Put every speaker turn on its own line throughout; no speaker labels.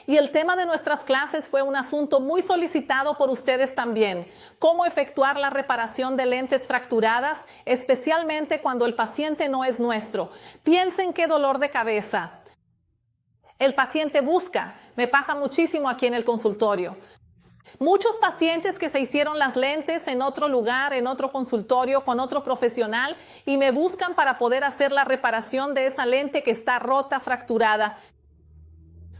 Y el tema de nuestras clases fue un asunto muy solicitado por ustedes también. Cómo efectuar la reparación de lentes fracturadas, especialmente cuando el paciente no es nuestro. Piensen qué dolor de cabeza. El paciente busca. Me pasa muchísimo aquí en el consultorio. Muchos pacientes que se hicieron las lentes en otro lugar, en otro consultorio, con otro profesional, y me buscan para poder hacer la reparación de esa lente que está rota, fracturada.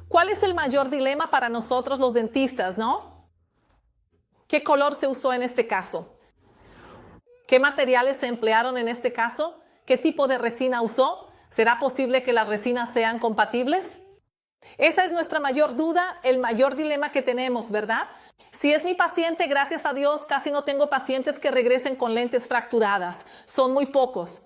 ¿Cuál es el mayor dilema para nosotros los dentistas, no? ¿Qué color se usó en este caso? ¿Qué materiales se emplearon en este caso? ¿Qué tipo de resina usó? ¿Será posible que las resinas sean compatibles? Esa es nuestra mayor duda, el mayor dilema que tenemos, ¿verdad? Si es mi paciente, gracias a Dios, casi no tengo pacientes que regresen con lentes fracturadas. Son muy pocos.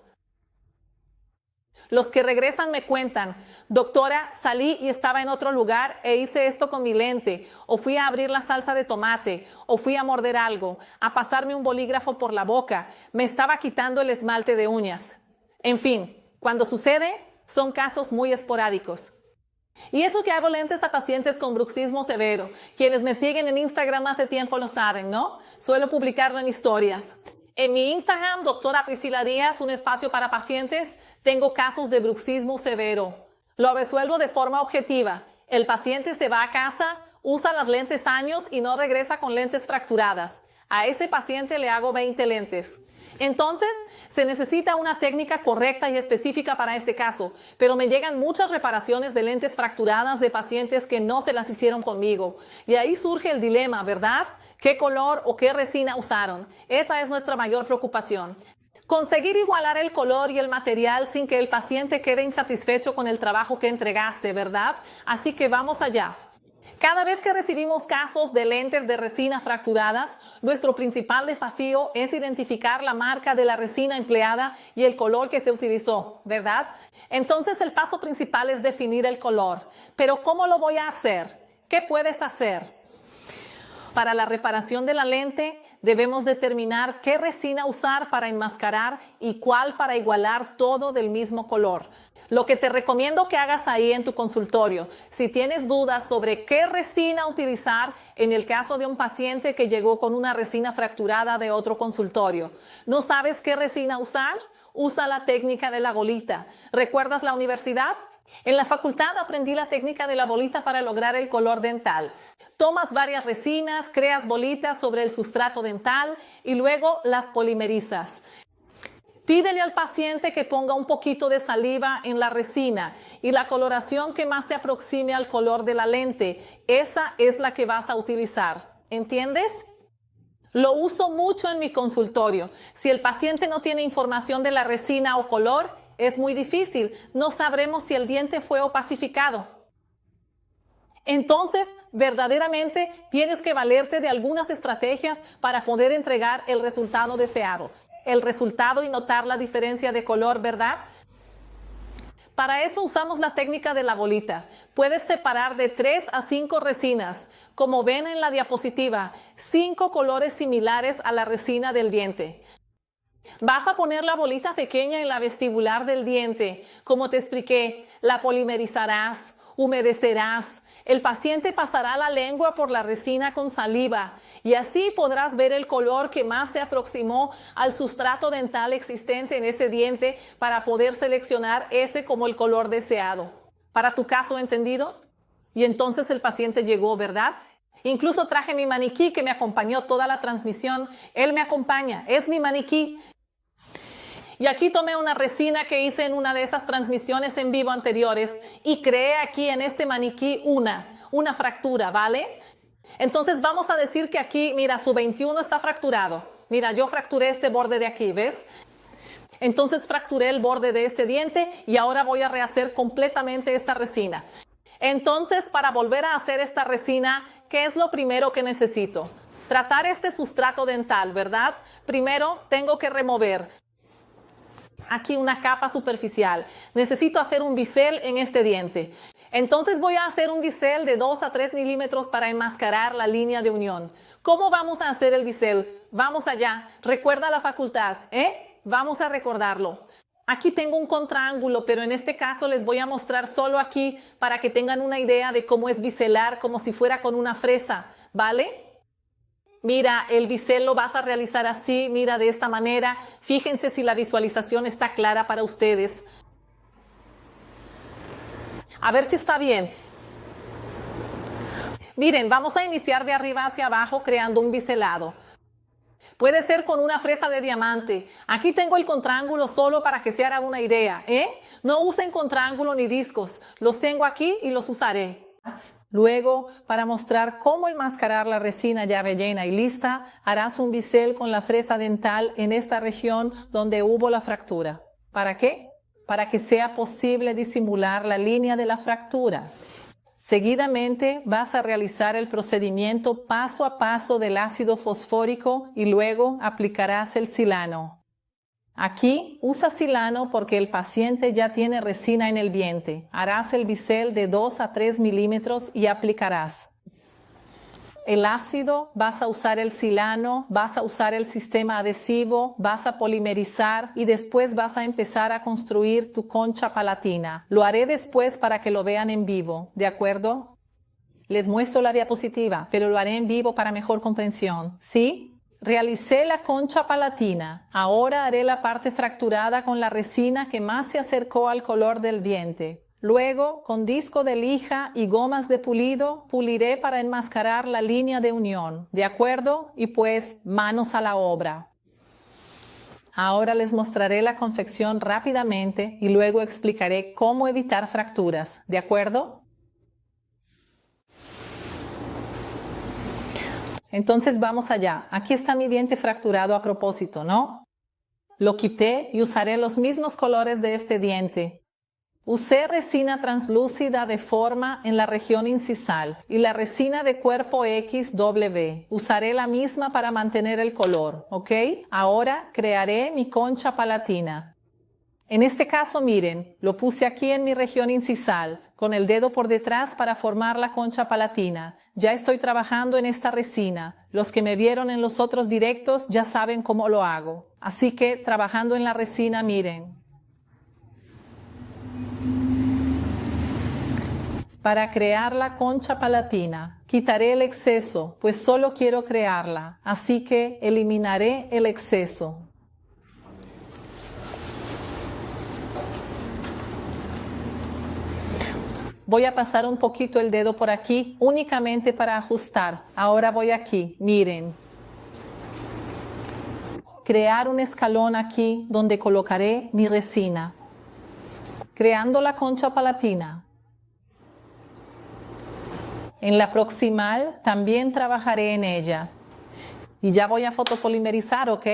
Los que regresan me cuentan, doctora, salí y estaba en otro lugar e hice esto con mi lente, o fui a abrir la salsa de tomate, o fui a morder algo, a pasarme un bolígrafo por la boca, me estaba quitando el esmalte de uñas. En fin, cuando sucede, son casos muy esporádicos. Y eso que hago lentes a pacientes con bruxismo severo. Quienes me siguen en Instagram hace tiempo lo saben, ¿no? Suelo publicarlo en historias. En mi Instagram, doctora Priscila Díaz, un espacio para pacientes, tengo casos de bruxismo severo. Lo resuelvo de forma objetiva. El paciente se va a casa, usa las lentes años y no regresa con lentes fracturadas. A ese paciente le hago 20 lentes. Entonces, se necesita una técnica correcta y específica para este caso, pero me llegan muchas reparaciones de lentes fracturadas de pacientes que no se las hicieron conmigo. Y ahí surge el dilema, ¿verdad? ¿Qué color o qué resina usaron? Esa es nuestra mayor preocupación. Conseguir igualar el color y el material sin que el paciente quede insatisfecho con el trabajo que entregaste, ¿verdad? Así que vamos allá. Cada vez que recibimos casos de lentes de resina fracturadas, nuestro principal desafío es identificar la marca de la resina empleada y el color que se utilizó, ¿verdad? Entonces el paso principal es definir el color. Pero ¿cómo lo voy a hacer? ¿Qué puedes hacer? Para la reparación de la lente, debemos determinar qué resina usar para enmascarar y cuál para igualar todo del mismo color. Lo que te recomiendo que hagas ahí en tu consultorio, si tienes dudas sobre qué resina utilizar en el caso de un paciente que llegó con una resina fracturada de otro consultorio. ¿No sabes qué resina usar? Usa la técnica de la bolita. ¿Recuerdas la universidad? En la facultad aprendí la técnica de la bolita para lograr el color dental. Tomas varias resinas, creas bolitas sobre el sustrato dental y luego las polimerizas. Pídele al paciente que ponga un poquito de saliva en la resina y la coloración que más se aproxime al color de la lente, esa es la que vas a utilizar. ¿Entiendes? Lo uso mucho en mi consultorio. Si el paciente no tiene información de la resina o color, es muy difícil. No sabremos si el diente fue opacificado. Entonces, verdaderamente tienes que valerte de algunas estrategias para poder entregar el resultado deseado. El resultado y notar la diferencia de color, ¿verdad? Para eso usamos la técnica de la bolita. Puedes separar de 3 a 5 resinas. Como ven en la diapositiva, 5 colores similares a la resina del diente. Vas a poner la bolita pequeña en la vestibular del diente. Como te expliqué, la polimerizarás, humedecerás. El paciente pasará la lengua por la resina con saliva y así podrás ver el color que más se aproximó al sustrato dental existente en ese diente para poder seleccionar ese como el color deseado. ¿Para tu caso entendido? Y entonces el paciente llegó, ¿verdad? Incluso traje mi maniquí que me acompañó toda la transmisión. Él me acompaña, es mi maniquí. Y aquí tomé una resina que hice en una de esas transmisiones en vivo anteriores y creé aquí en este maniquí una fractura, ¿vale? Entonces vamos a decir que aquí, mira, su 21 está fracturado. Mira, yo fracturé este borde de aquí, ¿ves? Entonces fracturé el borde de este diente y ahora voy a rehacer completamente esta resina. Entonces, para volver a hacer esta resina, ¿qué es lo primero que necesito? Tratar este sustrato dental, ¿verdad? Primero tengo que remover aquí una capa superficial. Necesito hacer un bisel en este diente. Entonces voy a hacer un bisel de 2 a 3 milímetros para enmascarar la línea de unión. ¿Cómo vamos a hacer el bisel? Vamos allá. Recuerda la facultad, ¿eh? Vamos a recordarlo. Aquí tengo un contraángulo, pero en este caso les voy a mostrar solo aquí para que tengan una idea de cómo es biselar, como si fuera con una fresa, ¿vale? Mira, el bisel lo vas a realizar así, mira, de esta manera. Fíjense si la visualización está clara para ustedes. A ver si está bien. Miren, vamos a iniciar de arriba hacia abajo creando un biselado. Puede ser con una fresa de diamante. Aquí tengo el contraángulo solo para que se hagan una idea, ¿eh? No usen contraángulo ni discos. Los tengo aquí y los usaré. Luego, para mostrar cómo enmascarar la resina llave llena y lista, harás un bisel con la fresa dental en esta región donde hubo la fractura. ¿Para qué? Para que sea posible disimular la línea de la fractura. Seguidamente vas a realizar el procedimiento paso a paso del ácido fosfórico y luego aplicarás el silano. Aquí usa silano porque el paciente ya tiene resina en el diente. Harás el bisel de 2 a 3 milímetros y aplicarás el ácido, vas a usar el silano, vas a usar el sistema adhesivo, vas a polimerizar y después vas a empezar a construir tu concha palatina. Lo haré después para que lo vean en vivo, ¿de acuerdo? Les muestro la diapositiva, pero lo haré en vivo para mejor comprensión, ¿sí? Realicé la concha palatina. Ahora haré la parte fracturada con la resina que más se acercó al color del diente. Luego, con disco de lija y gomas de pulido, puliré para enmascarar la línea de unión. ¿De acuerdo? Y pues, manos a la obra. Ahora les mostraré la confección rápidamente y luego explicaré cómo evitar fracturas. ¿De acuerdo? Entonces vamos allá. Aquí está mi diente fracturado a propósito, ¿no? Lo quité y usaré los mismos colores de este diente. Usé resina translúcida de forma en la región incisal y la resina de cuerpo XW. Usaré la misma para mantener el color, ¿ok? Ahora crearé mi concha palatina. En este caso, miren, lo puse aquí en mi región incisal, con el dedo por detrás para formar la concha palatina. Ya estoy trabajando en esta resina. Los que me vieron en los otros directos ya saben cómo lo hago. Así que, trabajando en la resina, miren. Para crear la concha palatina, quitaré el exceso, pues solo quiero crearla, así que eliminaré el exceso. Voy a pasar un poquito el dedo por aquí, únicamente para ajustar. Ahora voy aquí, miren. Crear un escalón aquí donde colocaré mi resina. Creando la concha palatina. En la proximal también trabajaré en ella. Y ya voy a fotopolimerizar, ¿ok?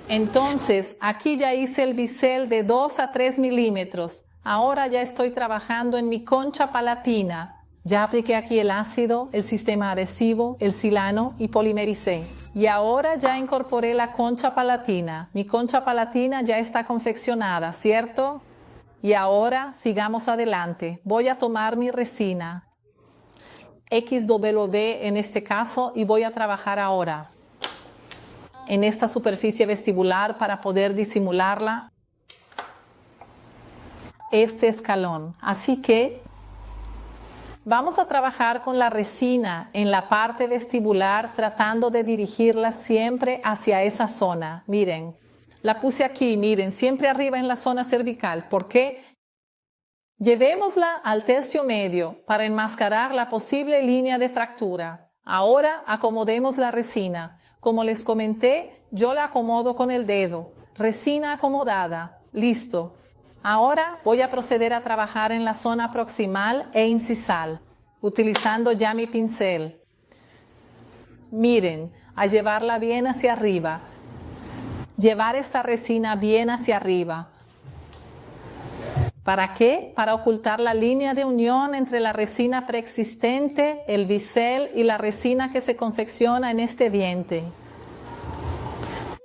Entonces, aquí ya hice el bisel de 2 a 3 milímetros. Ahora ya estoy trabajando en mi concha palatina. Ya apliqué aquí el ácido, el sistema adhesivo, el silano y polimericé. Y ahora ya incorporé la concha palatina. Mi concha palatina ya está confeccionada, ¿cierto? Y ahora sigamos adelante. Voy a tomar mi resina XW en este caso y voy a trabajar ahora en esta superficie vestibular para poder disimularla este escalón. Así que vamos a trabajar con la resina en la parte vestibular tratando de dirigirla siempre hacia esa zona. Miren. La puse aquí, miren, siempre arriba en la zona cervical. ¿Por qué? Llevémosla al tercio medio para enmascarar la posible línea de fractura. Ahora acomodemos la resina. Como les comenté, yo la acomodo con el dedo. Resina acomodada. Listo. Ahora voy a proceder a trabajar en la zona proximal e incisal, utilizando ya mi pincel. Miren, a llevarla bien hacia arriba. Llevar esta resina bien hacia arriba. ¿Para qué? Para ocultar la línea de unión entre la resina preexistente, el bisel y la resina que se confecciona en este diente.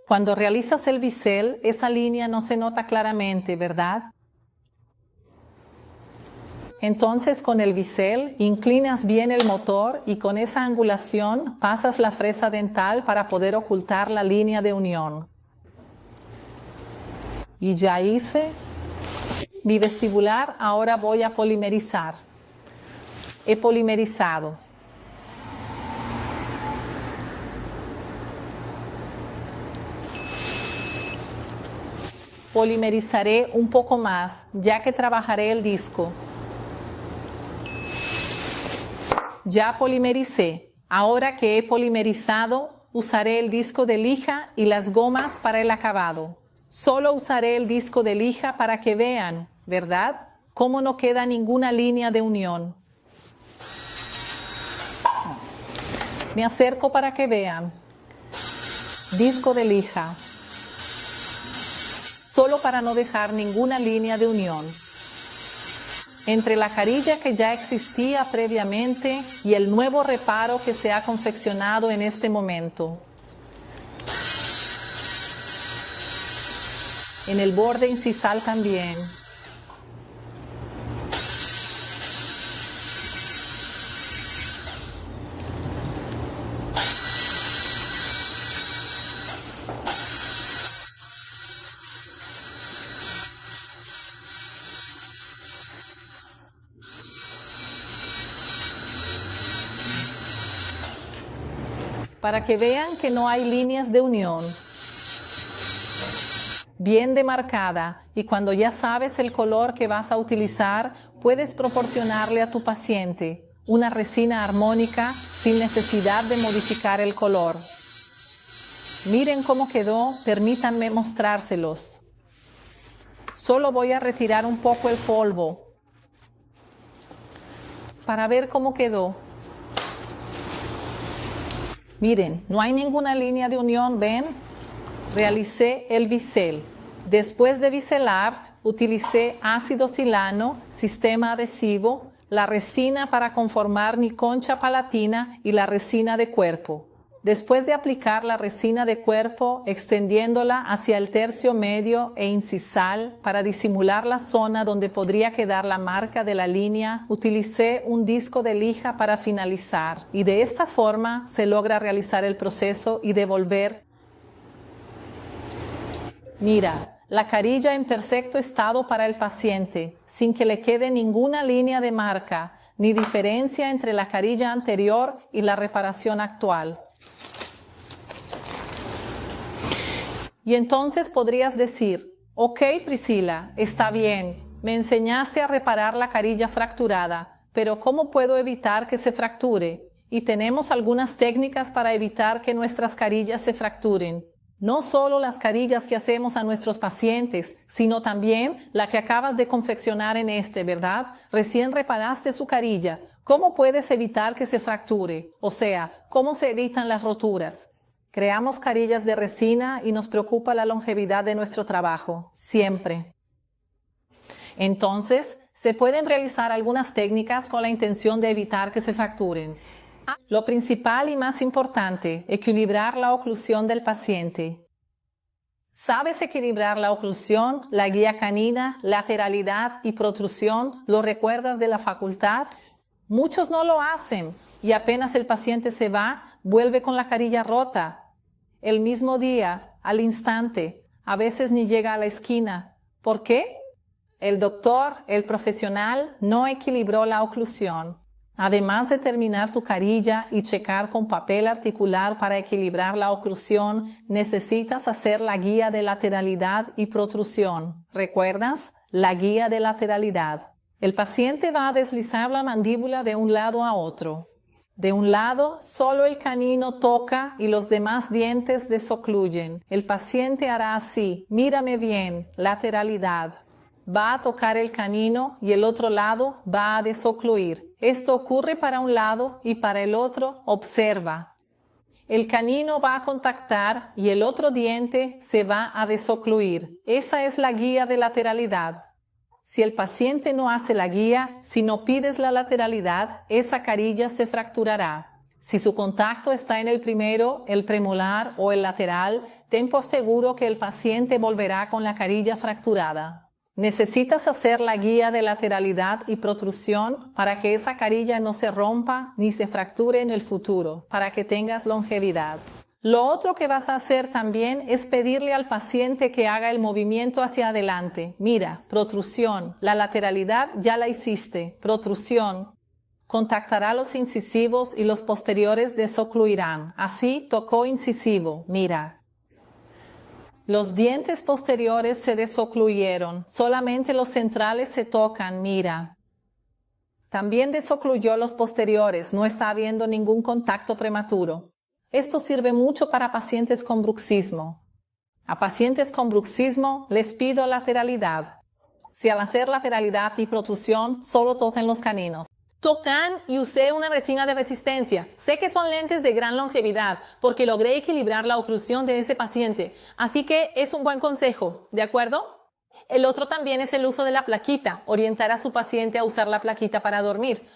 Cuando realizas el bisel, esa línea no se nota claramente, ¿verdad? Entonces, con el bisel, inclinas bien el motor y con esa angulación pasas la fresa dental para poder ocultar la línea de unión. Y ya hice mi vestibular, ahora voy a polimerizar. He polimerizado. Polimerizaré un poco más, ya que trabajaré el disco. Ya polimericé. Ahora que he polimerizado, usaré el disco de lija y las gomas para el acabado. Solo usaré el disco de lija para que vean, ¿verdad?, cómo no queda ninguna línea de unión. Me acerco para que vean. Disco de lija. Solo para no dejar ninguna línea de unión entre la carilla que ya existía previamente y el nuevo reparo que se ha confeccionado en este momento. En el borde incisal también. Para que vean que no hay líneas de unión. Bien demarcada, y cuando ya sabes el color que vas a utilizar, puedes proporcionarle a tu paciente una resina armónica sin necesidad de modificar el color. Miren cómo quedó, permítanme mostrárselos. Solo voy a retirar un poco el polvo para ver cómo quedó. Miren, no hay ninguna línea de unión, ¿ven? Realicé el bisel. Después de biselar, utilicé ácido silano, sistema adhesivo, la resina para conformar mi concha palatina y la resina de cuerpo. Después de aplicar la resina de cuerpo, extendiéndola hacia el tercio medio e incisal para disimular la zona donde podría quedar la marca de la línea, utilicé un disco de lija para finalizar. Y de esta forma se logra realizar el proceso y devolver. Mira, la carilla en perfecto estado para el paciente, sin que le quede ninguna línea de marca, ni diferencia entre la carilla anterior y la reparación actual. Y entonces podrías decir, ok, Priscila, está bien, me enseñaste a reparar la carilla fracturada, pero ¿cómo puedo evitar que se fracture? Y tenemos algunas técnicas para evitar que nuestras carillas se fracturen. No solo las carillas que hacemos a nuestros pacientes, sino también la que acabas de confeccionar en ¿verdad? Recién reparaste su carilla. ¿Cómo puedes evitar que se fracture? O sea, ¿cómo se evitan las roturas? Creamos carillas de resina y nos preocupa la longevidad de nuestro trabajo, siempre. Entonces, se pueden realizar algunas técnicas con la intención de evitar que se fracturen. Lo principal y más importante, equilibrar la oclusión del paciente. ¿Sabes equilibrar la oclusión, la guía canina, lateralidad y protrusión? ¿Lo recuerdas de la facultad? Muchos no lo hacen y apenas el paciente se va, vuelve con la carilla rota. El mismo día, al instante, a veces ni llega a la esquina. ¿Por qué? El doctor, el profesional, no equilibró la oclusión. Además de terminar tu carilla y checar con papel articular para equilibrar la oclusión, necesitas hacer la guía de lateralidad y protrusión. ¿Recuerdas? La guía de lateralidad. El paciente va a deslizar la mandíbula de un lado a otro. De un lado, solo el canino toca y los demás dientes desocluyen. El paciente hará así, mírame bien, lateralidad. Va a tocar el canino y el otro lado va a desocluir. Esto ocurre para un lado y para el otro, observa. El canino va a contactar y el otro diente se va a desocluir. Esa es la guía de lateralidad. Si el paciente no hace la guía, si no pides la lateralidad, esa carilla se fracturará. Si su contacto está en el primero, el premolar o el lateral, ten por seguro que el paciente volverá con la carilla fracturada. Necesitas hacer la guía de lateralidad y protrusión para que esa carilla no se rompa ni se fracture en el futuro, para que tengas longevidad. Lo otro que vas a hacer también es pedirle al paciente que haga el movimiento hacia adelante. Mira, protrusión, la lateralidad ya la hiciste, protrusión. Contactará los incisivos y los posteriores desocluirán. Así tocó incisivo, mira. Los dientes posteriores se desocluyeron, solamente los centrales se tocan, mira. También desocluyó los posteriores, no está habiendo ningún contacto prematuro. Esto sirve mucho para pacientes con bruxismo. A pacientes con bruxismo les pido lateralidad. Si al hacer lateralidad y protrusión, solo toquen los caninos. Tocan y usé una resina de resistencia. Sé que son lentes de gran longevidad porque logré equilibrar la oclusión de ese paciente. Así que es un buen consejo, ¿de acuerdo? El otro también es el uso de la plaquita. Orientar a su paciente a usar la plaquita para dormir.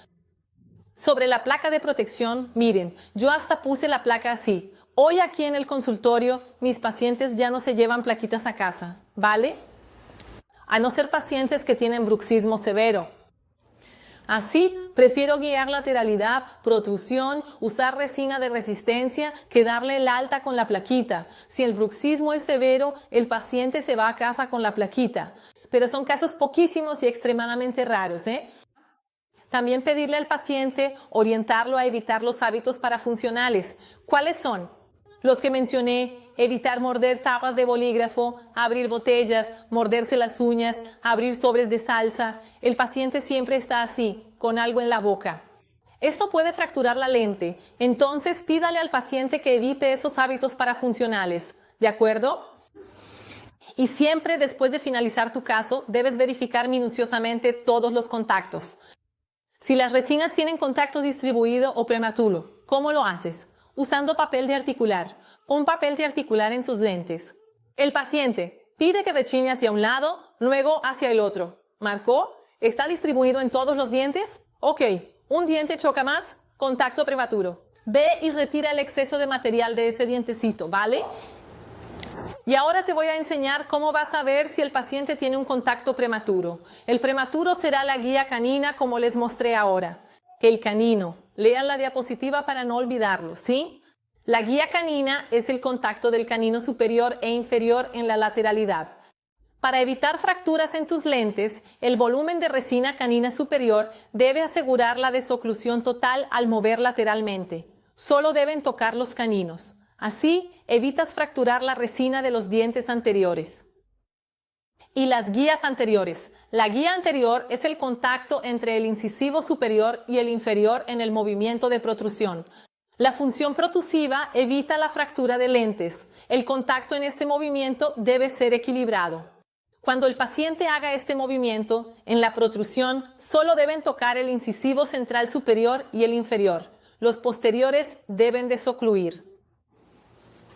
Sobre la placa de protección, miren, yo hasta puse la placa así. Hoy aquí en el consultorio, mis pacientes ya no se llevan plaquitas a casa, ¿vale? A no ser pacientes que tienen bruxismo severo. Así, prefiero guiar lateralidad, protrusión, usar resina de resistencia que darle el alta con la plaquita. Si el bruxismo es severo, el paciente se va a casa con la plaquita. Pero son casos poquísimos y extremadamente raros, ¿eh? También pedirle al paciente orientarlo a evitar los hábitos parafuncionales. ¿Cuáles son? Los que mencioné: evitar morder tapas de bolígrafo, abrir botellas, morderse las uñas, abrir sobres de salsa. El paciente siempre está así, con algo en la boca. Esto puede fracturar la lente, entonces pídale al paciente que evite esos hábitos parafuncionales. ¿De acuerdo? Y siempre después de finalizar tu caso, debes verificar minuciosamente todos los contactos. Si las resinas tienen contacto distribuido o prematuro, ¿cómo lo haces? Usando papel de articular. Pon papel de articular en tus lentes. El paciente pide que rechine hacia un lado, luego hacia el otro. ¿Marcó? ¿Está distribuido en todos los dientes? Ok. Un diente choca más, contacto prematuro. Ve y retira el exceso de material de ese dientecito, ¿vale? Y ahora te voy a enseñar cómo vas a ver si el paciente tiene un contacto prematuro. El prematuro será la guía canina como les mostré ahora. El canino. Lean la diapositiva para no olvidarlo, ¿sí? La guía canina es el contacto del canino superior e inferior en la lateralidad. Para evitar fracturas en tus lentes, el volumen de resina canina superior debe asegurar la desoclusión total al mover lateralmente. Solo deben tocar los caninos. Así, evitas fracturar la resina de los dientes anteriores. Y las guías anteriores. La guía anterior es el contacto entre el incisivo superior y el inferior en el movimiento de protrusión. La función protrusiva evita la fractura de lentes. El contacto en este movimiento debe ser equilibrado. Cuando el paciente haga este movimiento, en la protrusión solo deben tocar el incisivo central superior y el inferior. Los posteriores deben desocluir.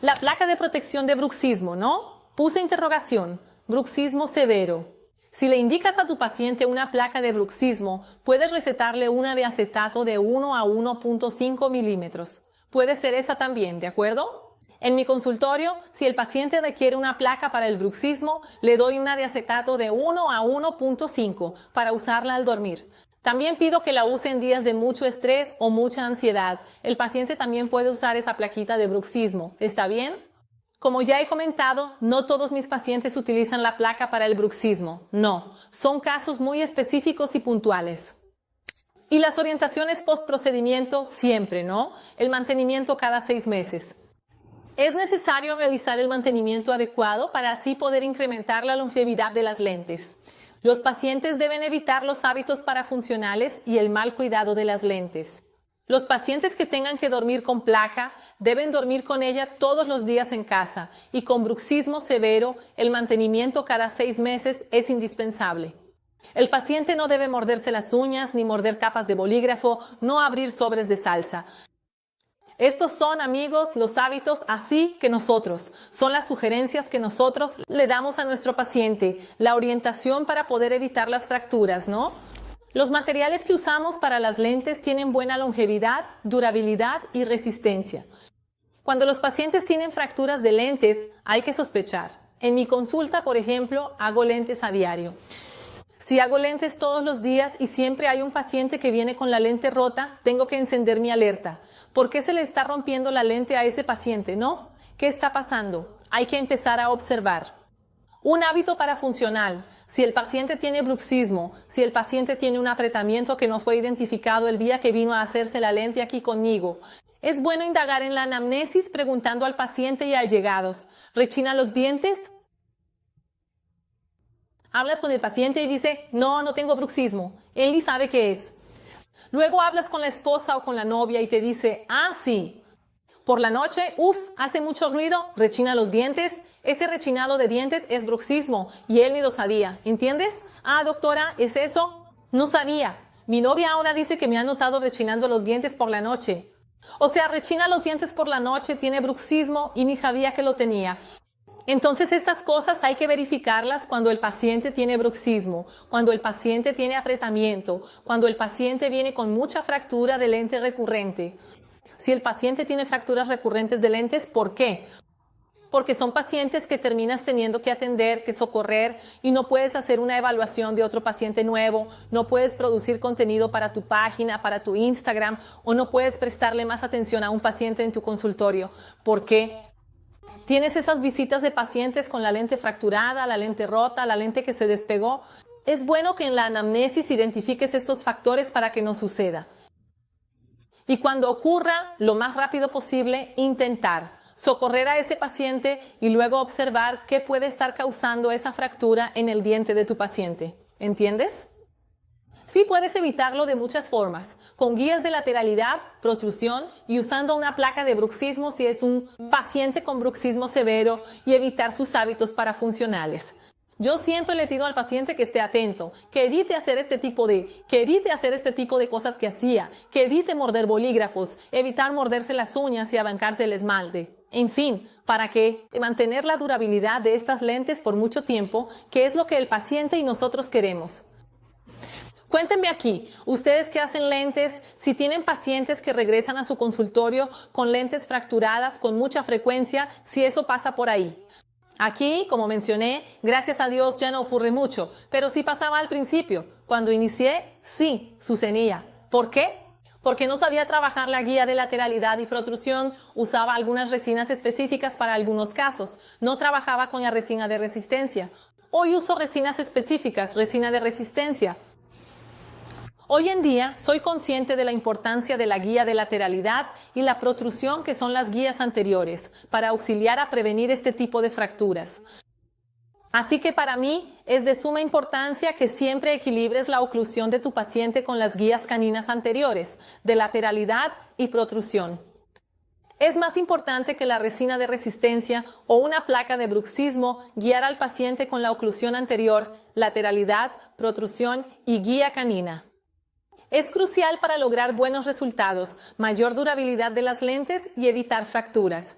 La placa de protección de bruxismo, ¿no? Puse interrogación. Bruxismo severo. Si le indicas a tu paciente una placa de bruxismo, puedes recetarle una de acetato de 1 a 1.5 milímetros. Puede ser esa también, ¿de acuerdo? En mi consultorio, si el paciente requiere una placa para el bruxismo, le doy una de acetato de 1 a 1.5 para usarla al dormir. También pido que la use en días de mucho estrés o mucha ansiedad. El paciente también puede usar esa plaquita de bruxismo. ¿Está bien? Como ya he comentado, no todos mis pacientes utilizan la placa para el bruxismo. No, son casos muy específicos y puntuales. Y las orientaciones post-procedimiento siempre, ¿no? El mantenimiento cada 6 meses. Es necesario realizar el mantenimiento adecuado para así poder incrementar la longevidad de las lentes. Los pacientes deben evitar los hábitos parafuncionales y el mal cuidado de las lentes. Los pacientes que tengan que dormir con placa deben dormir con ella todos los días en casa y con bruxismo severo el mantenimiento cada 6 meses es indispensable. El paciente no debe morderse las uñas ni morder capas de bolígrafo, no abrir sobres de salsa. Estos son, amigos, los hábitos así que nosotros, son las sugerencias que nosotros le damos a nuestro paciente, la orientación para poder evitar las fracturas, ¿no? Los materiales que usamos para las lentes tienen buena longevidad, durabilidad y resistencia. Cuando los pacientes tienen fracturas de lentes, hay que sospechar. En mi consulta, por ejemplo, hago lentes a diario. Si hago lentes todos los días y siempre hay un paciente que viene con la lente rota, tengo que encender mi alerta. ¿Por qué se le está rompiendo la lente a ese paciente? ¿No? ¿Qué está pasando? Hay que empezar a observar. Un hábito parafuncional. Si el paciente tiene bruxismo, si el paciente tiene un apretamiento que no fue identificado el día que vino a hacerse la lente aquí conmigo, es bueno indagar en la anamnesis preguntando al paciente y allegados. ¿Rechina los dientes? Hablas con el paciente y dice, no tengo bruxismo. Él ni sabe qué es. Luego hablas con la esposa o con la novia y te dice, sí, por la noche, hace mucho ruido, rechina los dientes. Ese rechinado de dientes es bruxismo y él ni lo sabía. ¿Entiendes? Doctora, ¿es eso? No sabía. Mi novia ahora dice que me ha notado rechinando los dientes por la noche. O sea, rechina los dientes por la noche, tiene bruxismo y ni sabía que lo tenía. Entonces estas cosas hay que verificarlas cuando el paciente tiene bruxismo, cuando el paciente tiene apretamiento, cuando el paciente viene con mucha fractura de lente recurrente. Si el paciente tiene fracturas recurrentes de lentes, ¿por qué? Porque son pacientes que terminas teniendo que atender, que socorrer y no puedes hacer una evaluación de otro paciente nuevo, no puedes producir contenido para tu página, para tu Instagram o no puedes prestarle más atención a un paciente en tu consultorio. ¿Por qué? Tienes esas visitas de pacientes con la lente fracturada, la lente rota, la lente que se despegó. Es bueno que en la anamnesis identifiques estos factores para que no suceda. Y cuando ocurra, lo más rápido posible, intentar socorrer a ese paciente y luego observar qué puede estar causando esa fractura en el diente de tu paciente. ¿Entiendes? Sí, puedes evitarlo de muchas formas, con guías de lateralidad, protrusión y usando una placa de bruxismo si es un paciente con bruxismo severo y evitar sus hábitos parafuncionales. Yo siempre le digo al paciente que esté atento, que evite hacer este tipo de cosas que hacía, que evite morder bolígrafos, evitar morderse las uñas y abancarse el esmalte. En fin, para que mantener la durabilidad de estas lentes por mucho tiempo, que es lo que el paciente y nosotros queremos. Cuéntenme aquí, ustedes que hacen lentes, si tienen pacientes que regresan a su consultorio con lentes fracturadas con mucha frecuencia, si eso pasa por ahí. Aquí, como mencioné, gracias a Dios ya no ocurre mucho, pero sí pasaba al principio. Cuando inicié, sí sucedía. ¿Por qué? Porque no sabía trabajar la guía de lateralidad y protrusión, usaba algunas resinas específicas para algunos casos, no trabajaba con la resina de resistencia. Hoy uso resinas específicas, resina de resistencia. Hoy en día soy consciente de la importancia de la guía de lateralidad y la protrusión que son las guías anteriores para auxiliar a prevenir este tipo de fracturas. Así que para mí es de suma importancia que siempre equilibres la oclusión de tu paciente con las guías caninas anteriores de lateralidad y protrusión. Es más importante que la resina de resistencia o una placa de bruxismo guiar al paciente con la oclusión anterior, lateralidad, protrusión y guía canina. Es crucial para lograr buenos resultados, mayor durabilidad de las lentes y evitar fracturas.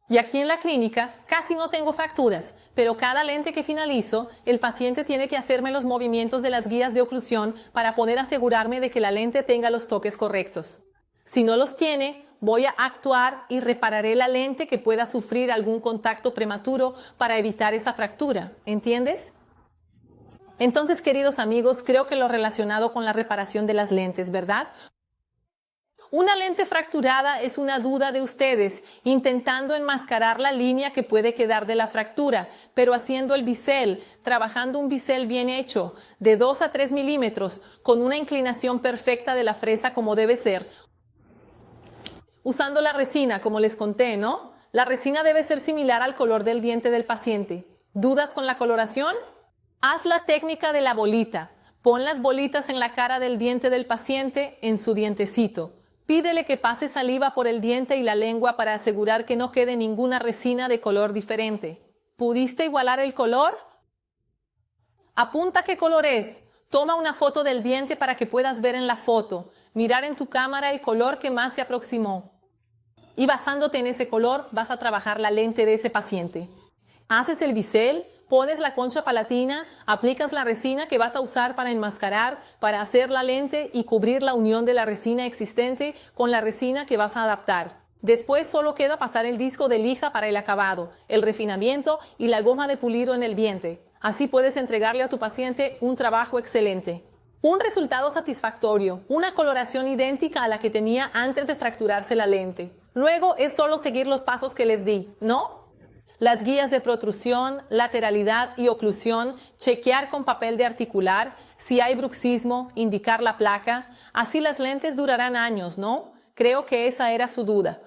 Y aquí en la clínica casi no tengo fracturas, pero cada lente que finalizo, el paciente tiene que hacerme los movimientos de las guías de oclusión para poder asegurarme de que la lente tenga los toques correctos. Si no los tiene, voy a actuar y repararé la lente que pueda sufrir algún contacto prematuro para evitar esa fractura. ¿Entiendes? Entonces, queridos amigos, creo que lo relacionado con la reparación de las lentes, ¿verdad? Una lente fracturada es una duda de ustedes, intentando enmascarar la línea que puede quedar de la fractura, pero haciendo el bisel, trabajando un bisel bien hecho, de 2 a 3 milímetros, con una inclinación perfecta de la fresa como debe ser. Usando la resina, como les conté, ¿no? La resina debe ser similar al color del diente del paciente. ¿Dudas con la coloración? Haz la técnica de la bolita. Pon las bolitas en la cara del diente del paciente, en su dientecito. Pídele que pase saliva por el diente y la lengua para asegurar que no quede ninguna resina de color diferente. ¿Pudiste igualar el color? Apunta qué color es. Toma una foto del diente para que puedas ver en la foto. Mirar en tu cámara el color que más se aproximó. Y basándote en ese color, vas a trabajar la lente de ese paciente. Haces el bisel, pones la concha palatina, aplicas la resina que vas a usar para enmascarar, para hacer la lente y cubrir la unión de la resina existente con la resina que vas a adaptar. Después solo queda pasar el disco de lisa para el acabado, el refinamiento y la goma de pulido en el diente. Así puedes entregarle a tu paciente un trabajo excelente. Un resultado satisfactorio, una coloración idéntica a la que tenía antes de fracturarse la lente. Luego es solo seguir los pasos que les di, ¿no? Las guías de protrusión, lateralidad y oclusión, chequear con papel de articular, si hay bruxismo, indicar la placa. Así las lentes durarán años, ¿no? Creo que esa era su duda.